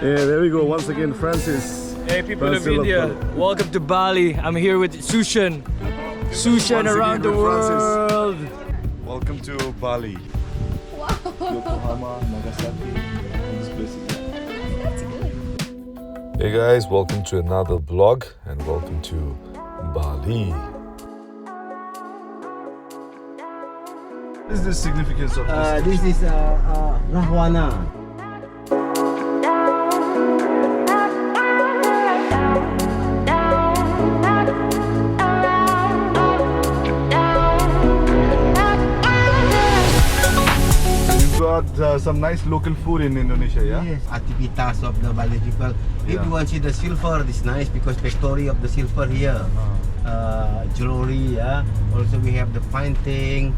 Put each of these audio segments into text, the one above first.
Yeah, there we go. Once again, Francis. Hey, people of India, welcome to Bali. I'm here with Sushan. Sushan around the world. Welcome to Bali. Wow. Yokohama, Nagasaki, and this place is. That's good. Hey guys, welcome to another vlog and welcome to Bali. What is the significance of this? This is Rahwana. You've got some nice local food in Indonesia, yeah? Yes, activities of the Bali people. If Yeah. you want to see the silver, it's nice because factory of the silver here. Jewelry, yeah. Also we have the painting,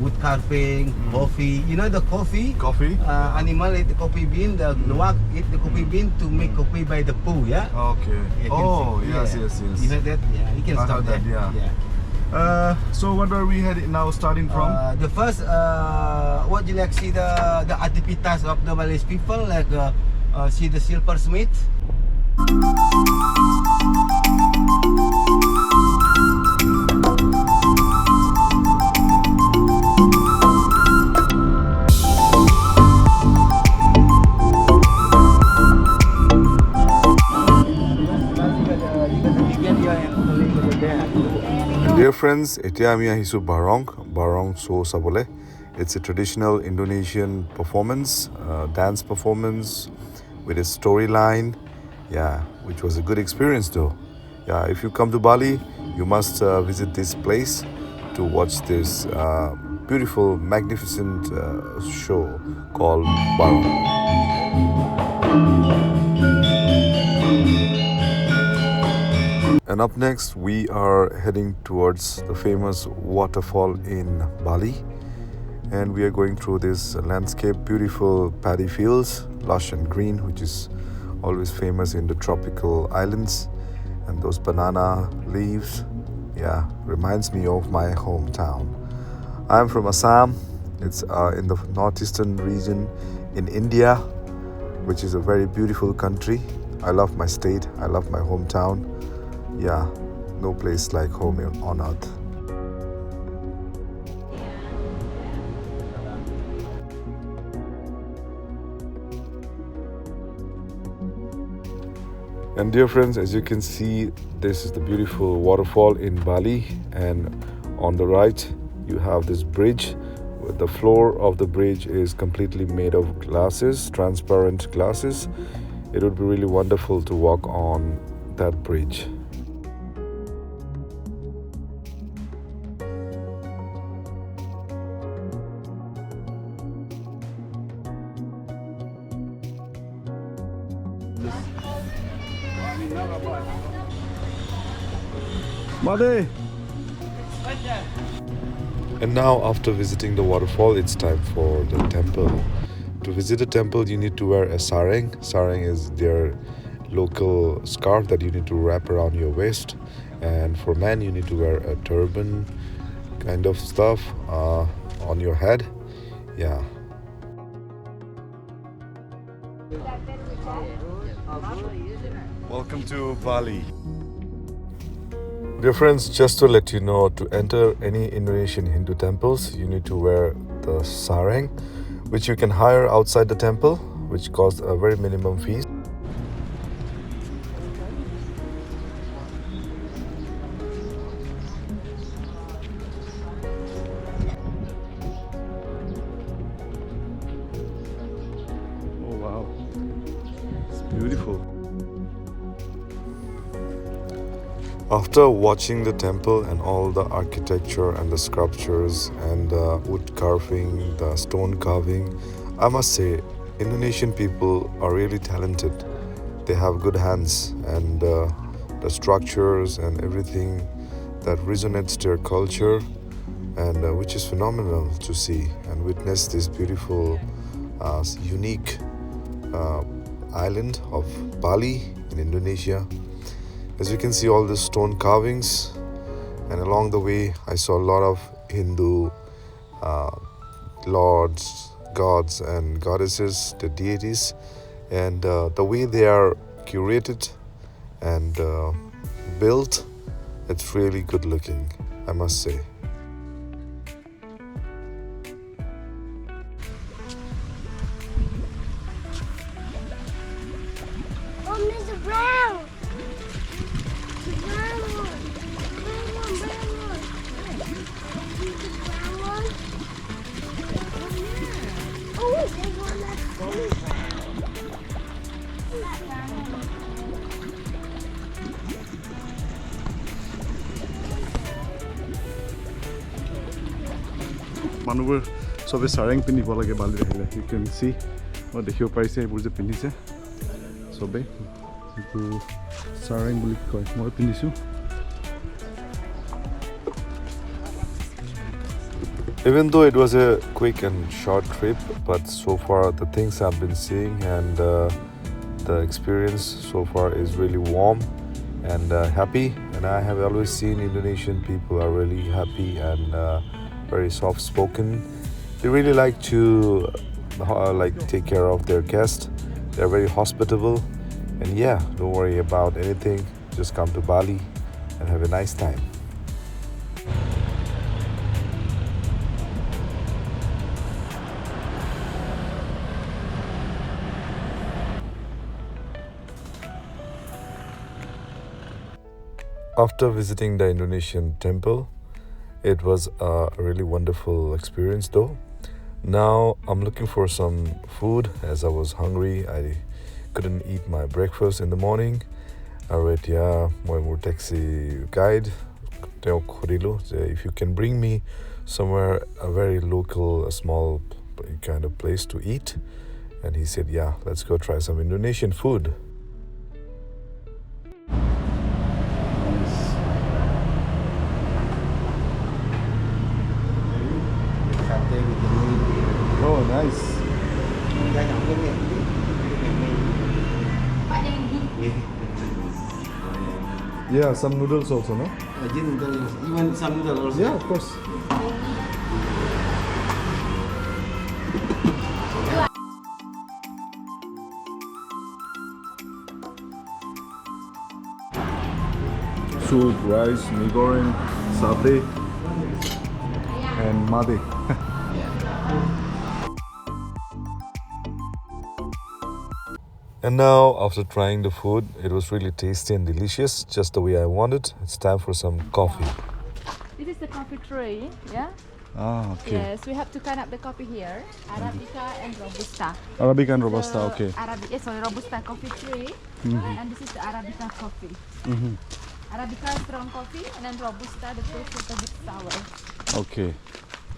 wood carving, coffee. You know the coffee? Coffee? Animal eat the coffee bean, the luwak eat the coffee bean to make coffee by the pool, yeah? Okay. You can Oh, see- yes, yeah. yes, yes. You heard that? Yeah, you can I stop heard there. that, yeah. So what are we heading now starting from? The first, what you like see the activities of the Malay's people, like see the silversmith. Dear friends, এতিয়া আমি আহিছোঁ Barong so sabole. It's a traditional Indonesian performance, dance performance with a storyline. Yeah, which was a good experience though. Yeah, if you come to Bali, you must visit this place to watch this beautiful, magnificent show called Barong. And up next, we are heading towards the famous waterfall in Bali. And we are going through this landscape, beautiful paddy fields, lush and green, which is always famous in the tropical islands. And those banana leaves, yeah, reminds me of my hometown. I'm from Assam. It's in the northeastern region in India, which is a very beautiful country. I love my state. I love my hometown. Yeah, no place like home on earth. And dear friends, as you can see, this is the beautiful waterfall in Bali, and on the right you have this bridge. The floor of the bridge is completely made of glasses, transparent glasses. It would be really wonderful to walk on that bridge. Made! And now, after visiting the waterfall, it's time for the temple. To visit a temple, you need to wear a sareng. Sareng is their local scarf that you need to wrap around your waist. And for men, you need to wear a turban kind of stuff on your head. Yeah. Welcome to Bali. Dear friends, just to let you know, to enter any Indonesian Hindu temples, you need to wear the sareng, which you can hire outside the temple, which costs a very minimum fee. Oh wow, it's beautiful. After watching the temple and all the architecture and the sculptures and the wood carving, the stone carving, I must say Indonesian people are really talented. They have good hands, and the structures and everything that resonates their culture, and which is phenomenal to see and witness this beautiful, unique island of Bali in Indonesia. As you can see, all the stone carvings, and along the way I saw a lot of Hindu lords, gods and goddesses, the deities, and the way they are curated and built, it's really good looking, I must say. Oh, Mr. Brown! The brown one! Brown one, brown one! The brown one? Oh, yeah! Oh, wait, there's one that's really brown. That brown one. মানুহবোৰ চবে চাৰেং পিন্ধিব লাগে বালিত আহিলে you কেন চি মই দেখিব পাৰিছে এইবোৰ যে পিন্ধিছে চবেই এইটো চাৰেং বুলি কয় মই পিন্ধিছোঁ Even though it was a quick and short trip, but so far the things I've been seeing and the experience so far is really warm and happy. And I have always seen Indonesian people are really happy and very soft-spoken. They really like to take care of their guests. They're very hospitable. And yeah, don't worry about anything. Just come to Bali and have a nice time. After visiting the Indonesian temple, it was a really wonderful experience though. Now I'm looking for some food as I was hungry. I couldn't eat my breakfast in the morning. I read my taxi guide. If you can bring me somewhere a very local, a small kind of place to eat. And he said, yeah, let's go try some Indonesian food. Oh, nice. Yeah, some noodles also, no? Even some noodles also. Yeah, of course. Soup, rice, mee goreng, satay, and made. And now, after trying the food, it was really tasty and delicious, just the way I wanted. It's time for some coffee. This is the coffee tree, yeah? Ah, okay. Yes, we have to cut up the coffee here, Arabica and Robusta. Arabica and Robusta, So, okay. Robusta coffee tree, and this is the Arabica coffee. Arabica is strong coffee, and then Robusta, the taste is a bit sour. Okay.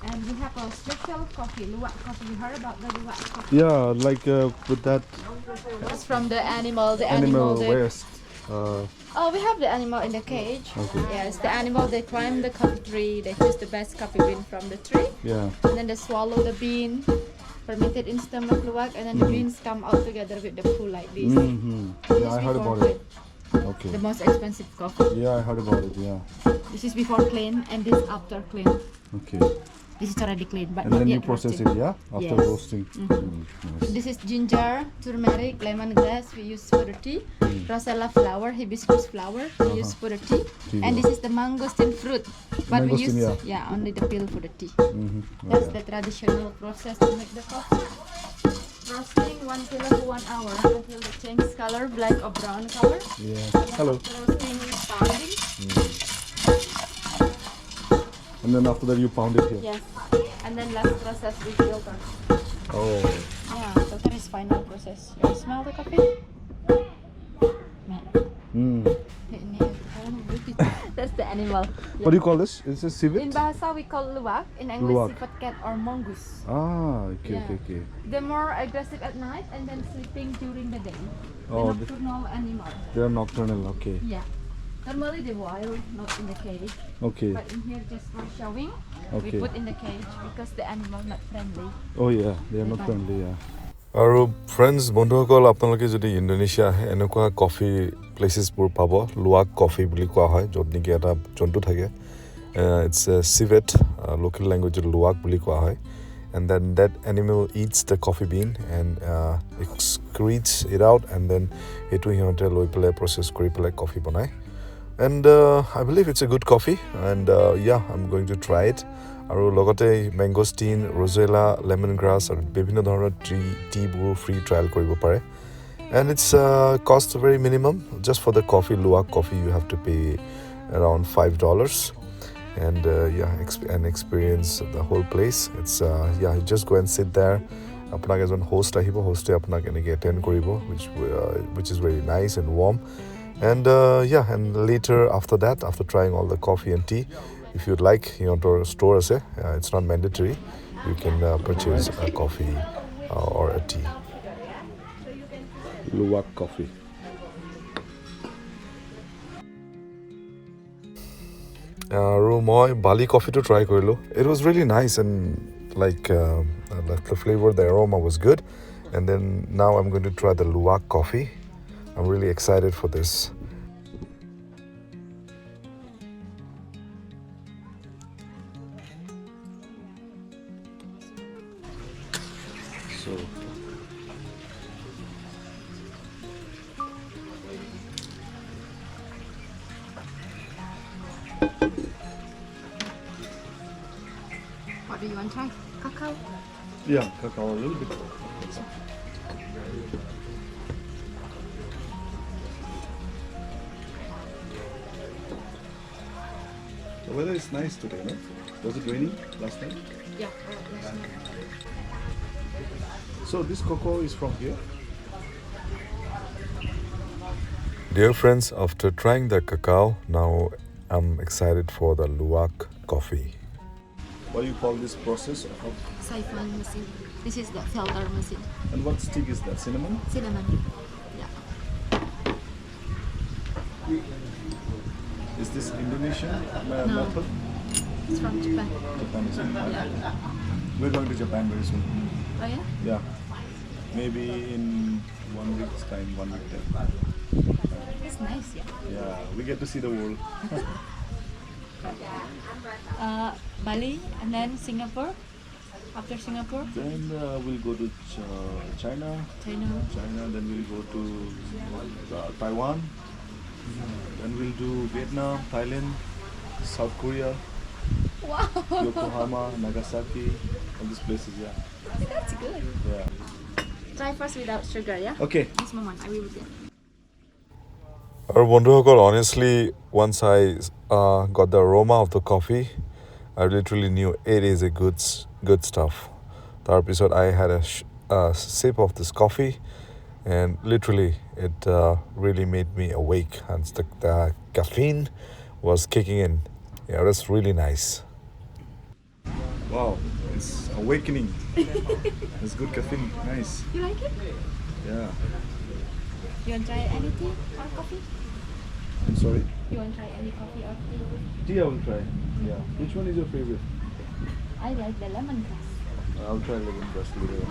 And we have a special coffee, luwak coffee. You heard about the luwak coffee? Yeah, like with that It's from the animal. The animal they, waste. Oh, we have the animal in the cage. Okay. Yes, the animal, they climb the coffee tree. They choose the best coffee bean from the tree. Yeah. And then they swallow the bean, ferment it in stomach luwak, and then the beans come out together with the poo like this. This Yeah, is I heard before about it. clean. Okay. The most expensive coffee. Yeah, I heard about it. Yeah. This is before clean, and this after clean. Okay. This is already clean, but And not then you yet process roasted. it, yeah, after Yes. roasting. Nice. This is ginger, turmeric, lemongrass we use for the tea. Rosella flower, hibiscus flower we use for the tea. Tea, And yeah. this is the mangosteen fruit. But we Mangosteen, use yeah. only the peel for the tea. Oh, That's yeah. the traditional process to make the coffee. Roasting 1 kilo to 1 hour until it changes color, black or brown color. Yeah. Hello. Roasting is pounding. And then after that you pound it here. Yes. And then last process we filter. Oh. Yeah, filter is final process. You smell the coffee? That's the animal. What do you call this? Is this In civet? Bahasa we call luwak. In English, Luwak. sifat cat or mongoose. Ah, okay, Yeah. okay. They're more aggressive at night and then sleeping during the day. Oh, They're nocturnal animal. they're nocturnal. Okay. Yeah. Normally they're wild, not in the cage. Okay. But in here just for showing, Okay. we put in the cage because the animal not friendly. Oh yeah, they are nocturnally. Yeah. আৰু friends বন্ধুসকল আপোনালোকে যদি ইণ্ডোনেছিয়া আহে এনেকুৱা coffee প্লেচেছবোৰ পাব লুৱাক coffee বুলি কোৱা হয় য'ত নেকি এটা জন্তু থাকে ইটছ চিভেট লোকেল লেংগুৱেজত লুৱাক বুলি কোৱা হয় and then that animal eats the coffee bean and excretes it out, and then etu hihote loi pele process kori pele coffee banai. And I believe it's a good coffee, and yeah, I'm going to try it. Aru logote mangosteen, rosella, lemongrass aru bibhinno dhoroner tea bur free trial koribo pare. And it's cost very minimum. Just for the coffee, luwak coffee, you have to pay around $5. And yeah, and experience the whole place. It's yeah, you just go and sit there. Apunak as one host ahibo, hoste apunak enike attend koribo, which is very nice and warm. And yeah, and later after that, after trying all the coffee and tea, if you'd like, you want to store us, it's not mandatory. You can purchase a coffee or a tea. Luwak coffee. Moi Bali coffee to try korilo. It was really nice, and like the flavor, the aroma was good. And then now I'm going to try the luwak coffee. I'm really excited for this. So What do you want to try? Cacao? Yeah, cacao a little bit. The weather is nice today, no? Was it raining last night? Yeah. Last night. So this cocoa is from here? Dear friends, after trying the cacao, now I'm excited for the luwak coffee. What do you call this process? Siphon machine. This is the filter machine. And what stick is that? Cinnamon? Cinnamon. Yeah. Is this Indonesian No. method? It's from Japan. Japanese. Yeah. We're going to Japan very soon. Oh yeah? Yeah. Maybe in 1 week's time, 1 week time. It's nice, yeah. Yeah, we get to see the world. Bali and then Singapore. After Singapore, Then we'll go to China. China. Then we'll go to Taiwan. Then we'll do Vietnam, Thailand, South Korea, Wow. Yokohama, Nagasaki, all these places. Yeah. That's good. Yeah. Try first without sugar, yeah? Okay. This moment, I will be there. Our bondhuhokol, honestly, once I got the aroma of the coffee, I literally knew it is a good stuff. Tar pisot I had a sip of this coffee, and literally it really made me awake, and the caffeine was kicking in. Yeah, that's really nice. Wow, it's awakening. It's good caffeine. Nice. You like it? Yeah. You want to try any tea or coffee? I'm sorry. You want to try any coffee or tea? Tea I will try. Yeah. Which one is your favorite? I like the lemongrass. I'll try lemongrass later.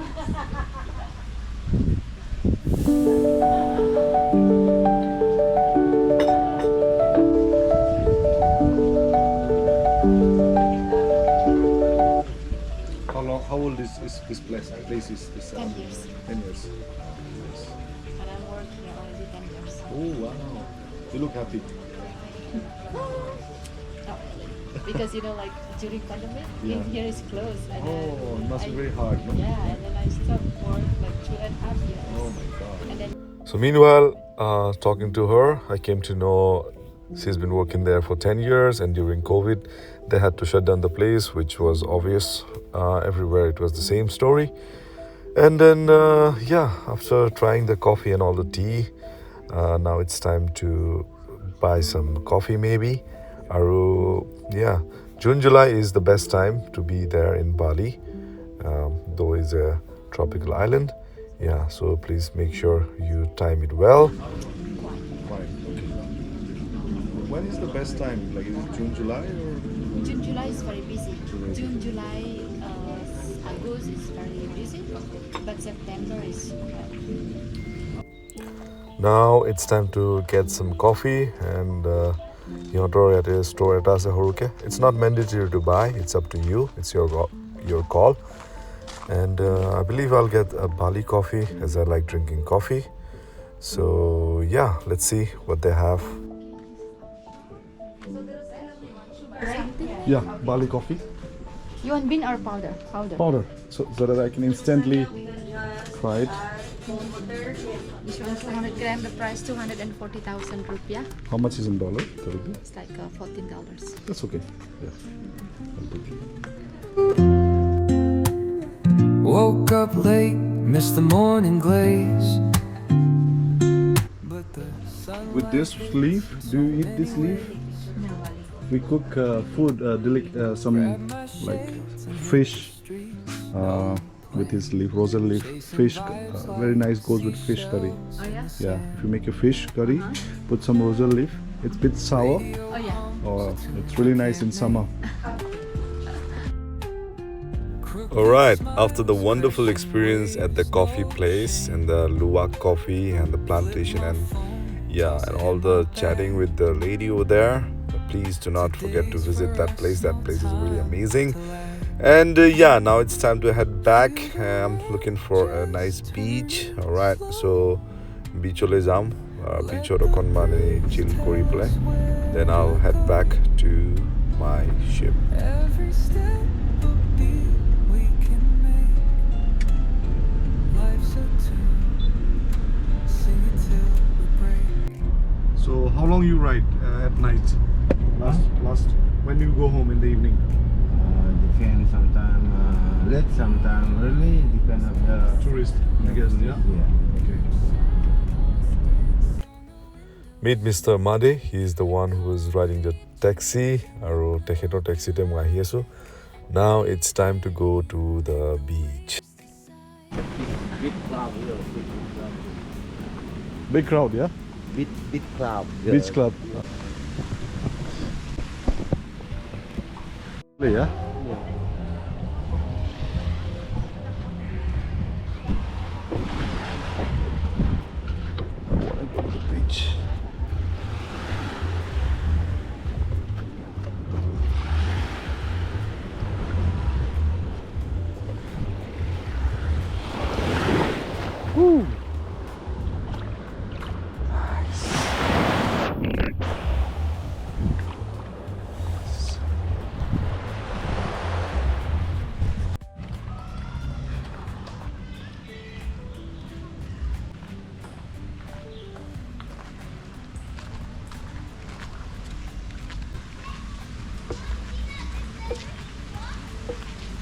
How old is this place? Place is this? 10 years. 10 years. And I'm working here already 10 years. Oh wow! You look happy. Not really. Because like during pandemic, Yeah. here is closed. And Oh, it must be I- very hard, no? Yeah, and then I stopped work like 2.5 years. Oh my god. And then So meanwhile, talking to her, I came to know she's been working there for 10 years, and during COVID, they had to shut down the place, which was obvious. Everywhere it was the same story. And then, yeah, after trying the coffee and all the tea, now it's time to buy some coffee maybe. Yeah, June, July is the best time to be there in Bali, though it's a tropical island. Yeah, so please make sure you time it well. Fine. Okay. When is the best time? Like is it June, July, or? June, July is very busy. July. June, July, August is very busy, but September is Now it's time to get some coffee, and store it as a horuke. It's not mandatory to buy, it's up to you, it's your call. And I believe I'll get a Bali coffee as I like drinking coffee. So yeah, let's see what they have. Yeah, Bali coffee. You want bean or powder? Powder. So that I can instantly try it. This one is 100 gram. The price 240,000 rupiah. How much is in dollar? It's like $14. That's okay. Yeah. Woke up late, missed the morning glaze. But the sun With this leaf, do you eat this leaf? No. We cook food, some like fish with this leaf, rosal leaf. Fish, very nice, goes with fish curry. Oh yeah? Yeah, if you make a fish curry, put some rosal leaf. It's a bit sour. Oh yeah. It's really nice in summer. Alright, after the wonderful experience at the coffee place and the Liqwyd coffee and the plantation and all the chatting with the lady over there, please do not forget to visit that place. That place is really amazing. And now it's time to head back. I'm looking for a nice beach. Alright, so beach ole jam, beach or konmane chill kori play. Then I'll head back to my ship. every step will be we can make. Life's a tune, sing it till we break. So how long you ride at night? Last when you go home in the evening? Depends, sometime late, sometime early, depend on the Tourist, I guess. Yeah. Okay. Meet Mr. Made. He is the one who is riding the taxi. Aro tekhetor taxi te moi ahi asu. Now it's time to go to the beach. big crowd. Big crowd, yeah. Big crowd. Beach club. Yeah. I want to go to the beach. Woo.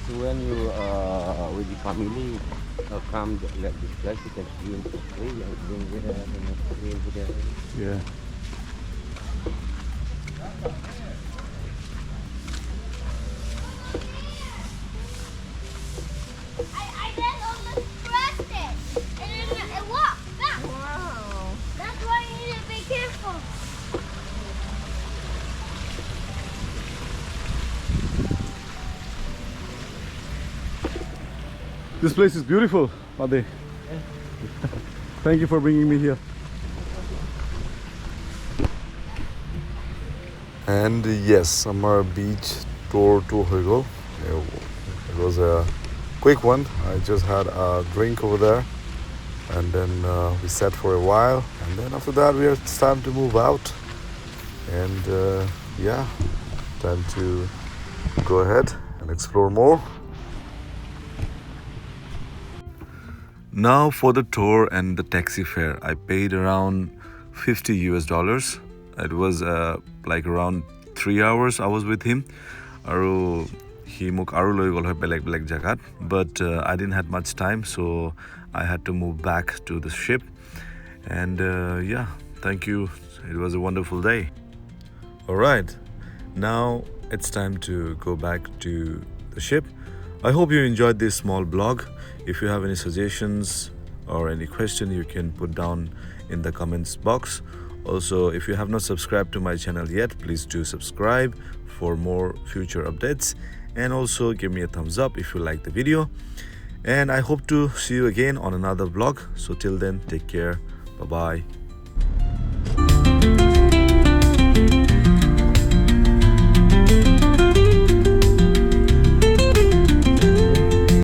So when you with the family come like this place, you can swim for free and swim there and swim there. Yeah. I then almost crashed it. And then it walked back. Wow. That's why you need to be careful. This place is beautiful, Ade. Thank you for bringing me here. And yes, summer beach tour to Hogol. It was a quick one. I just had a drink over there, and then we sat for a while, and then after that it's time to move out. And time to go ahead and explore more. Now for the tour and the taxi fare, I paid around $50. It was like around 3 hours I was with him. Aru he muk aru loi gol hoy beleg jagat, but I didn't have much time, so I had to move back to the ship. And thank you. It was a wonderful day. All right, now it's time to go back to the ship. I hope you enjoyed this small blog. If you have any suggestions or any question, you can put down in the comments box. Also, if you have not subscribed to my channel yet, please do subscribe for more future updates, and also give me a thumbs up if you like the video. And I hope to see you again on another vlog. So till then, take care. Bye bye.